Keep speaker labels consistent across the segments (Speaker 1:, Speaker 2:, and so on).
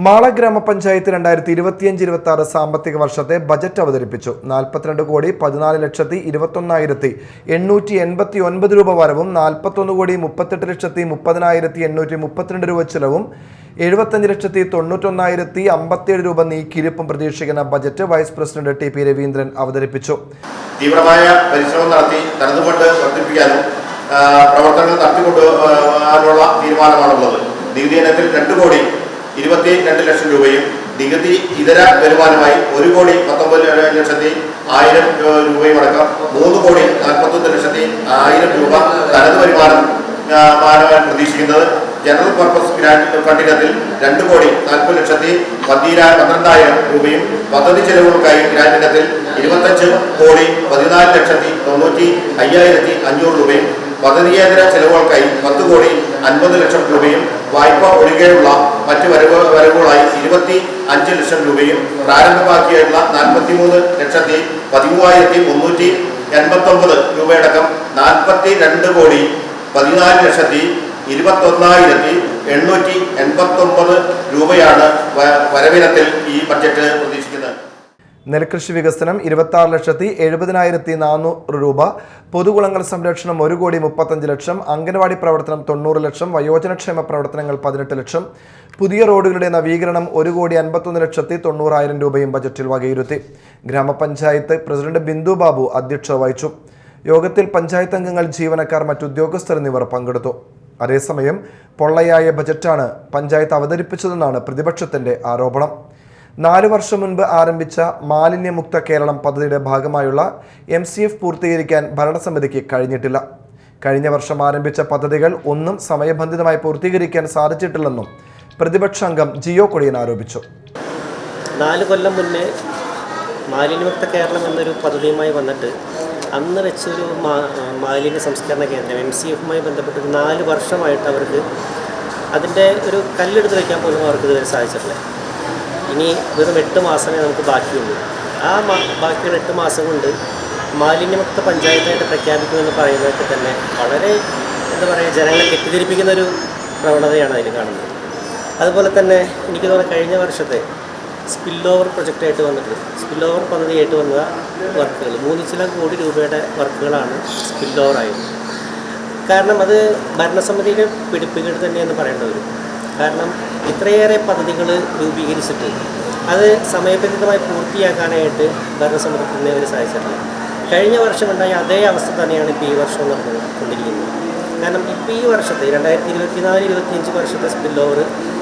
Speaker 1: മാള ഗ്രാമപഞ്ചായത്ത് 2025-26 സാമ്പത്തിക വർഷത്തെ ബജറ്റ് അവതരിപ്പിച്ചു. 42,14,21,889 രൂപ വരവും 41,38,30,832 രൂപ ചെലവും 75,91,057 രൂപ നീക്കിയിരിപ്പും പ്രതീക്ഷിക്കുന്ന budget vice president T P. Raveendran അവതരിപ്പിച്ചു.
Speaker 2: തീവ്രമായ പരിശ്രമം നടത്തി തനതുകൊണ്ട് വർദ്ധിപ്പിക്കാനും പ്രവർത്തനങ്ങൾ നടത്തിക്കൊണ്ടുപോകാനുള്ള തീരുമാനമാണുള്ളത്. നികുതി ഇനത്തിൽ 2,22 ലക്ഷം രൂപയും നികുതി ഇതര വരുമാനമായി 1,19,100,000 രൂപയും അടക്കം 3,41,100,000 രൂപ തനത് വരുമാനം പ്രതീക്ഷിക്കുന്നത്. ജനറൽ പർപ്പസ് ഗ്രാന്റ് ഫണ്ടിനത്തിൽ 2,40,12,000 രൂപയും പദ്ധതി ചെലവുകൾക്കായി ഗ്രാന്റ് ഇനത്തിൽ 25,14,90,500 രൂപയും പദ്ധതിയേതര ചെലവുകൾക്കായി 10,50,00,000 രൂപയും വായ്പ ഒഴികെയുള്ള മറ്റ് വരവുകളായി 25 ലക്ഷം രൂപയും പ്രാരംഭമാക്കിയുള്ള 43,13,389 രൂപയടക്കം 42,14,21,889 രൂപയാണ് വരവിനത്തിൽ ഈ ബഡ്ജറ്റ് പ്രതീക്ഷിക്കുന്നത്.
Speaker 1: നെൽകൃഷി വികസനം 26,70,400 രൂപ, പൊതുകുളങ്ങൾ സംരക്ഷണം 1,35,00,000, അംഗൻവാടി പ്രവർത്തനം 90 ലക്ഷം, വയോജനക്ഷേമ പ്രവർത്തനങ്ങൾ 18 ലക്ഷം, പുതിയ റോഡുകളുടെ നവീകരണം 1,51,90,000 രൂപയും ബജറ്റിൽ വകയിരുത്തി. ഗ്രാമപഞ്ചായത്ത് പ്രസിഡന്റ് ബിന്ദു ബാബു അധ്യക്ഷത വഹിച്ചു. യോഗത്തിൽ പഞ്ചായത്ത് അംഗങ്ങൾ, ജീവനക്കാർ, മറ്റുദ്യോഗസ്ഥർ എന്നിവർ പങ്കെടുത്തു. അതേസമയം പൊള്ളയായ ബജറ്റാണ് പഞ്ചായത്ത് അവതരിപ്പിച്ചതെന്നാണ് പ്രതിപക്ഷത്തിന്റെ ആരോപണം. 4 വർഷം മുൻപ് ആരംഭിച്ച മാലിന്യമുക്ത കേരളം പദ്ധതിയുടെ ഭാഗമായുള്ള MCF പൂർത്തീകരിക്കാൻ ഭരണസമിതിക്ക് കഴിഞ്ഞിട്ടില്ല. കഴിഞ്ഞ വർഷം ആരംഭിച്ച പദ്ധതികൾ ഒന്നും സമയബന്ധിതമായി പൂർത്തീകരിക്കാൻ സാധിച്ചിട്ടില്ലെന്നും പ്രതിപക്ഷാംഗം ജിയോ കൊടിയൻ ആരോപിച്ചു.
Speaker 3: 4 കൊല്ലം മുന്നേ മാലിന്യമുക്ത കേരളം എന്നൊരു പദ്ധതിയുമായി വന്നിട്ട് അന്ന് വെച്ചൊരു മാലിന്യ സംസ്കരണ കേന്ദ്രം MCFുമായി ബന്ധപ്പെട്ട് 4 വർഷമായിട്ട് അവർക്ക് അതിൻ്റെ ഒരു കല്ലെടുത്ത് വയ്ക്കാൻ പോലും അവർക്ക് ഇതുവരെ സാധിച്ചിട്ടില്ല. ഇനി വെറും 8 മാസമേ നമുക്ക് ബാക്കിയുള്ളൂ. ആ ബാക്കിയുള്ള 8 മാസം കൊണ്ട് മാലിന്യമുക്ത പഞ്ചായത്തായിട്ട് പ്രഖ്യാപിക്കുമെന്ന് പറയുന്നതൊക്കെ തന്നെ വളരെ ജനങ്ങളെ തെറ്റിദ്ധരിപ്പിക്കുന്നൊരു പ്രവണതയാണ് അതിൽ കാണുന്നത്. അതുപോലെ തന്നെ എനിക്ക് തോന്നുന്നു കഴിഞ്ഞ വർഷത്തെ സ്പിൽ ഓവർ പ്രൊജക്റ്റായിട്ട് വന്നിട്ട് സ്പിൽ ഓവർ പദ്ധതിയായിട്ട് വന്ന വർക്കുകൾ 3 കോടി രൂപയുടെ വർക്കുകളാണ് സ്പിൽ ഓവറായത്. കാരണം അത് ഭരണസമിതിയുടെ പിടിപ്പുകേട് തന്നെയെന്ന് പറയേണ്ടി വരും. കാരണം ഇത്രയേറെ പദ്ധതികൾ രൂപീകരിച്ചിട്ട് അത് സമയബന്ധിതമായി പൂർത്തിയാക്കാനായിട്ട് ഭരണസമിതിക്ക് ഇന്നേ വരെ സാധിച്ചിട്ടില്ല. കഴിഞ്ഞ വർഷമുണ്ടായ അതേ അവസ്ഥ തന്നെയാണ് ഇപ്പോൾ ഈ വർഷം നടന്നുകൊണ്ടിരിക്കുന്നത്. കാരണം ഇപ്പോൾ ഈ വർഷത്തെ 2024-25 വർഷത്തെ സ്പിൽ ഓവർ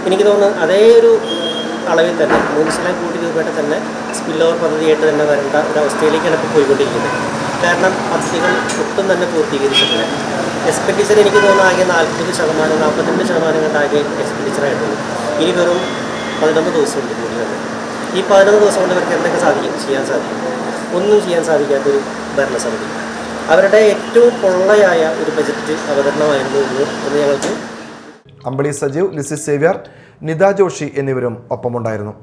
Speaker 3: എനിക്ക് തോന്നുന്നു അതേ ഒരു അളവിൽ തന്നെ 3 കോടി രൂപയുടെ തന്നെ സ്പിൽ ഓവർ പദ്ധതിയായിട്ട് തന്നെ വരേണ്ട ഒരു അവസ്ഥയിലേക്കാണ് ഇപ്പോൾ പോയിക്കൊണ്ടിരിക്കുന്നത്. കാരണം പദ്ധതികൾ ഒട്ടും തന്നെ പൂർത്തീകരിച്ചിട്ടില്ല. എക്സ്പെൻഡിച്ചർ എനിക്ക് തോന്നുന്നു ആകെ 40%-42% കണ്ടാകെ എക്സ്പെൻഡിച്ചറായിട്ടുള്ളൂ. ഇനി വെറും 11 ദിവസമുണ്ട് കൂടി വന്ന്. ഈ 11 ദിവസം കൊണ്ട് അവർക്ക് എന്തൊക്കെ ചെയ്യാൻ സാധിക്കും? ഒന്നും ചെയ്യാൻ സാധിക്കാത്തൊരു ഭരണസമിതി. അവരുടെ ഏറ്റവും പൊള്ളയായ ഒരു ബജറ്റ് അവതരണമായിരുന്നു എന്ന് ഞങ്ങൾക്ക്.
Speaker 1: അമ്പിളി സജീവ്, ലിസി സേവ്യർ, നിത ജോഷി എന്നിവരും ഒപ്പമുണ്ടായിരുന്നു.